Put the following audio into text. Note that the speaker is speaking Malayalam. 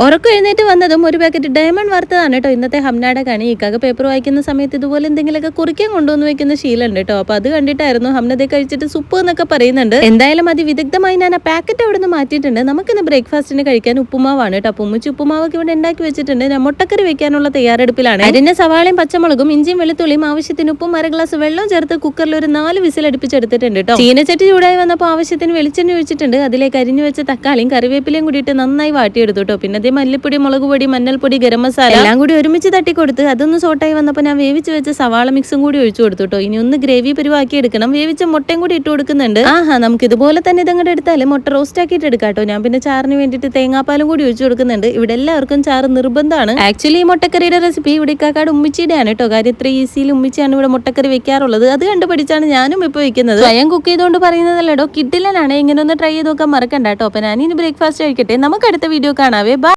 ഉറക്കം എഴുന്നേറ്റ് വന്നതും ഒരു പാക്കറ്റ് ഡയമണ്ട് വറുത്തതാണ് കേട്ടോ ഇന്നത്തെ ഹംനയുടെ കണി. ഇക്കാക്ക് പേപ്പർ വായിക്കുന്ന സമയത്ത് ഇതുപോലെ എന്തെങ്കിലുമൊക്കെ കുറിക്കാൻ കൊണ്ടുവന്ന് വെക്കുന്ന ശീലമുണ്ട് കേട്ടോ. അപ്പൊ അത് കണ്ടിട്ടായിരുന്നു ഹംനതെ കഴിച്ചിട്ട് സുപ്പ് എന്നൊക്കെ പറയുന്നുണ്ട്. എന്തായാലും അതിവിദഗ്ധമായി ഞാൻ ആ പാക്കറ്റ് അവിടെ നിന്ന് മാറ്റിയിട്ടുണ്ട്. നമുക്കിന്ന് ബ്രേക്ക്ഫാസ്റ്റിന് കഴിക്കാൻ ഉപ്പുമാവാണ് കേട്ടോ. അപ്പൊ ഉമ്മിച്ച് ഉപ്പുമാവൊക്കെ ഇവിടെ ഉണ്ടാക്കി വെച്ചിട്ടുണ്ട്. ഞാൻ മുട്ടക്കറി വെക്കാനുള്ള തയ്യാറെടുപ്പിലാണ്. അതിന്റെ സവാളയും പച്ചമുളകും ഇഞ്ചിയും വെളുത്തുള്ളിയും ആവശ്യത്തിന് ഉപ്പും 1 ഗ്ലാസ് വെള്ളം ചേർത്ത് കുക്കറിൽ ഒരു 4 വിസിൽ അടുപ്പിച്ചെടുത്തിട്ടുണ്ട് കേട്ടോ. ചീനച്ചട്ടി ചൂടായി വന്നപ്പോൾ ആവശ്യത്തിന് വെളിച്ചെണ്ണ ഒഴിച്ചിട്ടുണ്ട്. അതിലേക്ക് അരിഞ്ഞു വെച്ച തക്കാളിയും കറിവേപ്പിലയും കൂടിയിട്ട് നന്നായി വാട്ടിയെടുത്തു കേട്ടോ. പിന്നെ മല്ലിപ്പൊടി, മുളക് പൊടി, മഞ്ഞൾപ്പൊടി, ഗരം മസാല എല്ലാം കൂടി ഒരുമിച്ച് തട്ടിക്കൊടുത്ത് അതൊന്ന് സോട്ടായി വന്നപ്പോൾ ഞാൻ വേവിച്ച് വെച്ച സവാള മിക്സും കൂടി ഒഴിച്ചു കൊടുത്തു കേട്ടോ. ഇനി ഒന്ന് ഗ്രേവി പരിവാക്കി എടുക്കണം. വേവിച്ച മുട്ടയും കൂടി ഇട്ട് കൊടുക്കുന്നുണ്ട്. നമുക്ക് ഇതുപോലെ തന്നെ ഇതങ്ങോട്ട് എടുത്താൽ മുട്ട റോസ്റ്റ് ആക്കിയിട്ട് എടുക്കാം കേട്ടോ. ഞാൻ പിന്നെ ചാറിന് വേണ്ടിയിട്ട് തേങ്ങാപ്പാലും കൂടി ഒഴിച്ചു കൊടുക്കുന്നുണ്ട്. ഇവിടെ എല്ലാവർക്കും ചാറ് നിർബന്ധമാണ്. ആക്ച്വലി ഈ മുട്ടക്കറിയുടെ റെസിപ്പി ഇവിടെ ഇക്കാക്കാട് ഉമ്മിച്ചിയുടെയാണ് കേട്ടോ. കാര്യം ഇത്ര ഈസിയിൽ ഉമ്മിച്ചിയാണ് ഇവിടെ മുട്ടക്കറി വെക്കാറുള്ളത്. അത് കണ്ടുപിടിച്ചാണ് ഞാനും ഇപ്പോൾ വെക്കുന്നത്. സ്വയം കുക്ക് ചെയ്തുകൊണ്ട് പറയുന്നതല്ലോ, കിഡിലനാണ്. ഇങ്ങനെ ഒന്ന് ട്രൈ ചെയ്ത് നോക്കാൻ മറക്കണ്ട കേട്ടോ. അപ്പൊ ഞാനിനി ബ്രേക്ക്ഫാസ്റ്റ് കഴിക്കട്ടെ. നമുക്ക് അടുത്ത വീഡിയോ കാണാവേ. ബൈ.